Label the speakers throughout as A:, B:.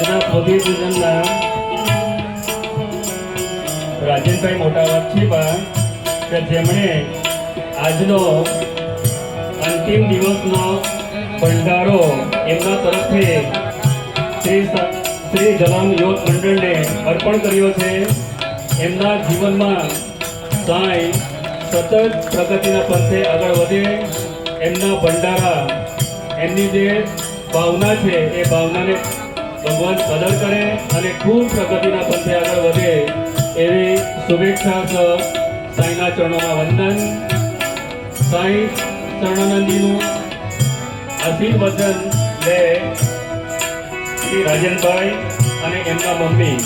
A: આજના પોથી પૂજનના રાજેનભાઈ મોટા વાઘછીપા કે જેમણે આજનો અંતિમ દિવસનો ભંડારો એમના તરફથી શ્રી જલામ યોગ મંડળને અર્પણ કર્યો છે. એમના જીવનમાં સાંઈ સતત પ્રગતિના પંથે આગળ વધે, એમના ભંડારા, એમની જે ભાવના છે એ ભાવનાને ભગવાન કદર કરે અને ખૂબ પ્રગતિના પંથે આગળ વધે એવી શુભેચ્છા સાંઈના ચરણોમાં વંદન. સાંઈ શરણાનંદજીનું આશીર્વચન લે શ્રી રાજનભાઈ અને એમના મમ્મી.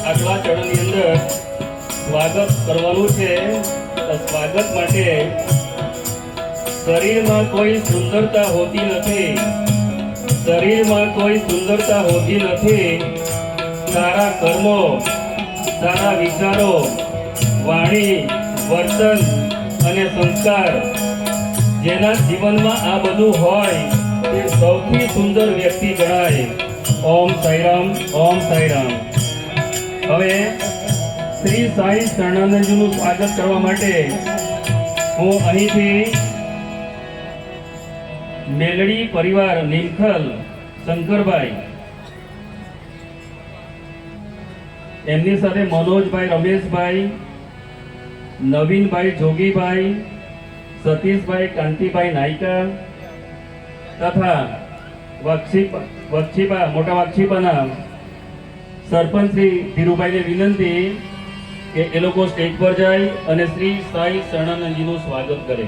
A: આગલા ચરણની અંદર સ્વાગત કરવાનું છે. સ્વાગત માટે શરીરમાં કોઈ સુંદરતા હોતી નથી, શરીરમાં કોઈ સુંદરતા હોતી નથી. સારા કર્મો, સારા વિચારો, વાણી, વર્તન અને સંસ્કાર જેના જીવનમાં આ બધું હોય તે સૌથી સુંદર વ્યક્તિ ગણાય. ઓમ સાઈરામ, ઓમ સાઈરામ. હવે શ્રી સાઈ શરણાનંદજીનું સ્વાગત કરવા માટે હું અહીંથી મેલડી પરિવાર નીમખલ શંકરભાઈ, એમની સાથે મનોજભાઈ, રમેશભાઈ, નવીનભાઈ, જોગીભાઈ, સતીશભાઈ, કાંતિભાઈ નાયકા તથા વાઘછીપા મોટા વાઘછીપાના સરપંચ શ્રી ધીરુભાઈને વિનંતી કે એ લોકો સ્ટેજ પર જાય અને શ્રી સાઈ શરણાનંદજીનું સ્વાગત કરે.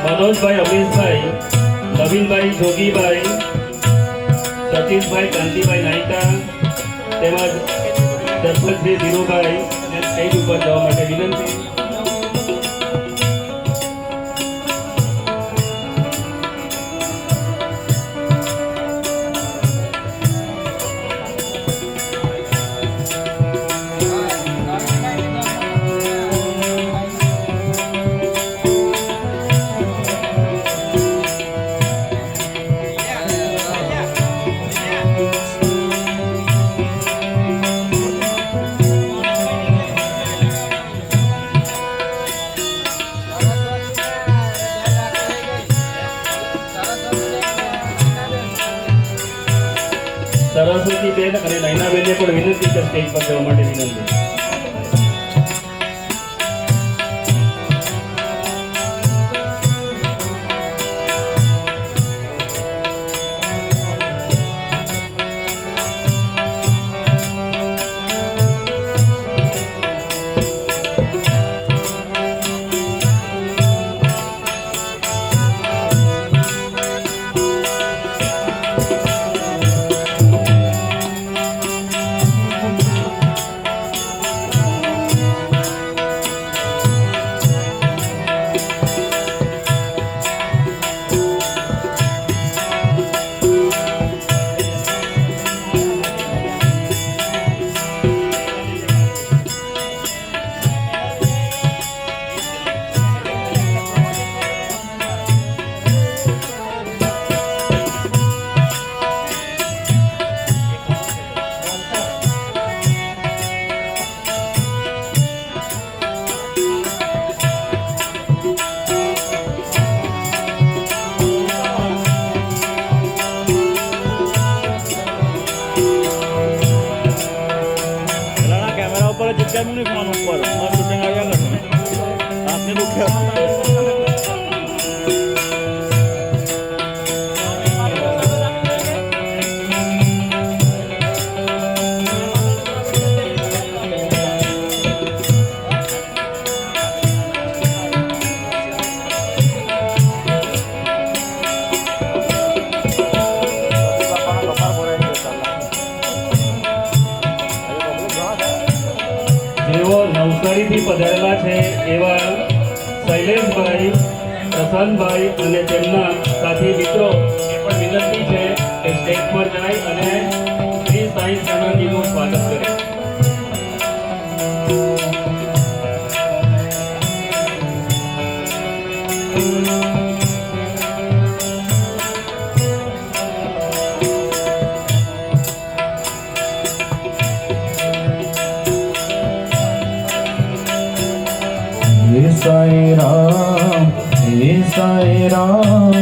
A: મનોજભાઈ, રમેશભાઈ, નવીનભાઈ, જોગીભાઈ, સતીશભાઈ, કાંતિભાઈ નાયકા તેમજ સરપંચ શ્રી ધીરુભાઈ સ્ટેજ ઉપર જવા માટે વિનંતી. સરસ્વતીબેન અને નયનાબેનને પણ વિનંતી છે સ્ટેજ પર જવા માટે વિનંતી.
B: કેમ નહીં ફોન ઉપર શૂટિંગ આવ્યા કરશે આપને દુખ્યા
A: જેઓ નવસારીથી પધારેલા છે એવા શૈલેષભાઈ, પ્રશાંતભાઈ અને તેમના સાથી મિત્રો એ પણ વિનંતી છે કે સ્ટેજ પર જાય અને શ્રી સાઈ શરણાજીનું સ્વાગત કરે.
C: Sai Ram,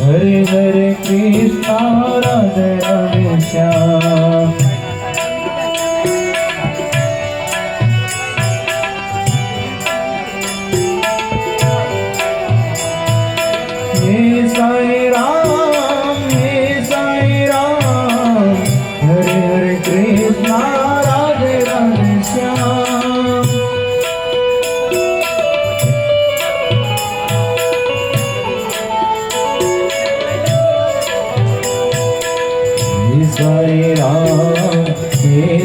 C: Hare Hare Krishna, Radhe Radhe Shyam. He Sai Ram, Hare Hare Krishna, Radhe Radhe Shyam.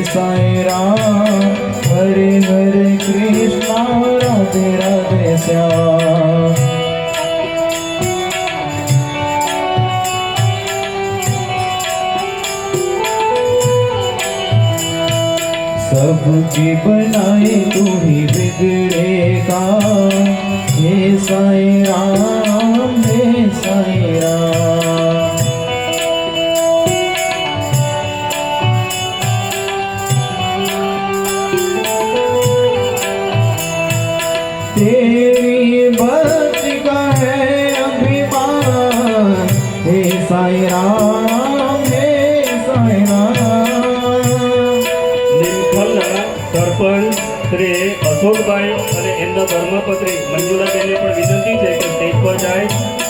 C: Sai Ram, Hare Hare Krishna, Radhe Radhe Shyam. सबकी बनाए तू ही बिगड़ेगा. हे साई राम, हे साई राम. तेरी भक्ति का है अभिमान. हे साई राम, हे साई राम.
A: નિમખલના સરપંચ શ્રી અશોકભાઈ અને એમના ધર્મપત્ની મંજુલાબેનને પણ વિનંતી છે કે સ્ટેજ પર જાય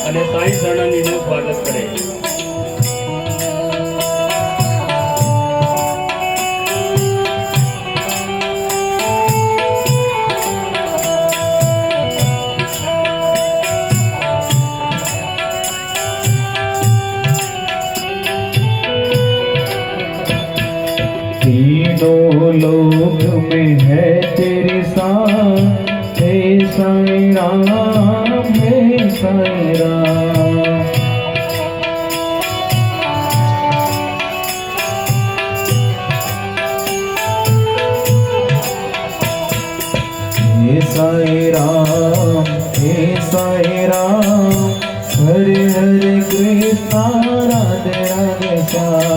A: અને સાઈ શરણાજીનું સ્વાગત કરે.
C: तीनों लोक में है तेरी साथ. हे साई राम, हे साई राम. हे साई राम, हे साई राम. हरे हरे कृष्णा, राधे राधे श्याम.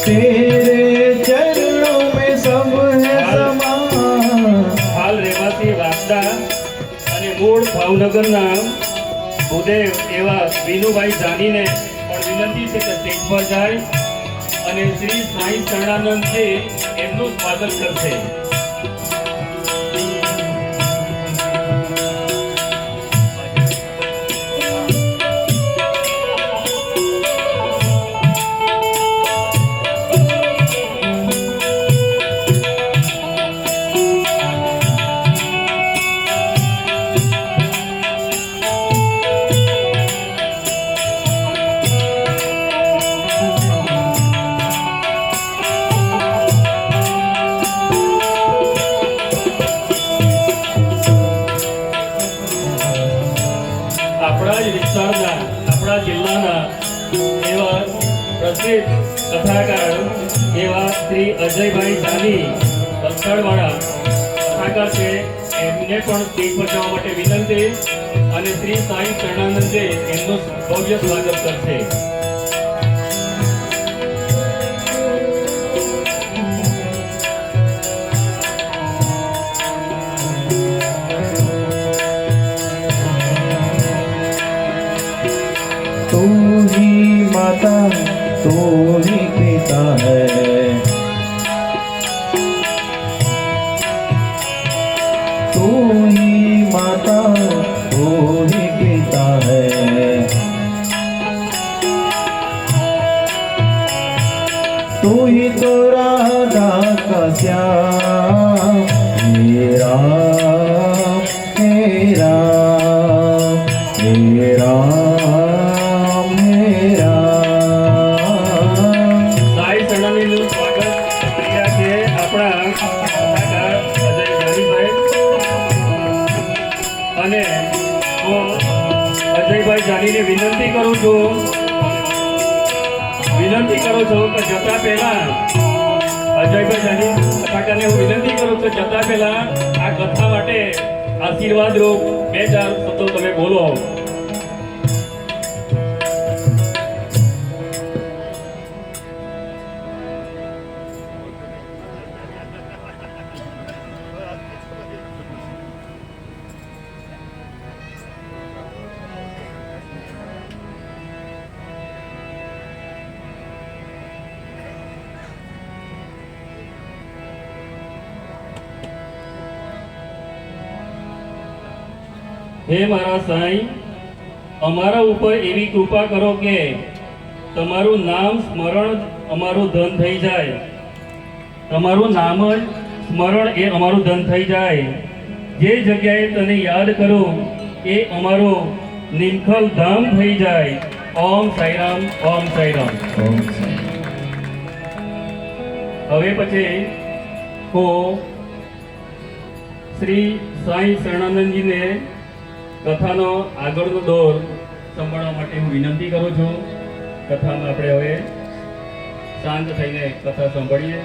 C: तेरे चरणों में सब है समान.
A: હાલ રહેવાસી રસડા અને મૂળ ભાવનગરના ભૂદેવ એવા વિનુભાઈ જાનીને પણ વિનંતી છે કે સ્ટેજ પર જાય અને શ્રી સાંઈ શરણાનંદજી એમનું સ્વાગત કરશે. આપણા જ વિસ્તારના, આપણા જિલ્લાના એવા પ્રસિદ્ધ કથાકાર એવા શ્રી અજયભાઈ જાની વલસાડવાળા કથાકાર છે, એમને પણ સ્ટેજ પર જવા માટે વિનંતી અને શ્રી સાંઈ શરણાનંદજી એમનું ભવ્ય સ્વાગત કરશે.
C: तू ही माता तू ही पिता है, तू ही माता तू ही पिता है, तू ही तो राधा का श्याम मेरा मेरा मेरा
A: સાંઈ શરણાનંદજીનું સ્વાગત કર્યા છે આપણા કથાકાર અજય જાનીભાઈ. અને હું અજયભાઈ જાનીને વિનંતી કરું છું કે જતા પહેલા અજયભાઈ જાની કથાકારને હું વિનંતી કરું છું જતા પહેલા આ કથા માટે આશીર્વાદ રૂપ 2-4 શબ્દો તમે બોલો. હે મારા સાંઈ, અમારા ઉપર એવી કૃપા કરો કે તમારું નામ સ્મરણ અમારું ધન થઈ જાય. તમારું નામ જ સ્મરણ એ અમારું ધન થઈ જાય. જે જગ્યાએ તને યાદ કરું એ અમારું નિમખલ ધામ થઈ જાય. ઓમ સાંઈરામ, ઓમ સાંઈરામ.
C: ओम
A: હવે પછી હું શ્રી સાંઈ શરણાનંદજીને કથાનો આગળનો દોર સંભાળવા માટે હું વિનંતી કરું છું. કથામાં આપણે હવે શાંત થઈને કથા સાંભળીએ.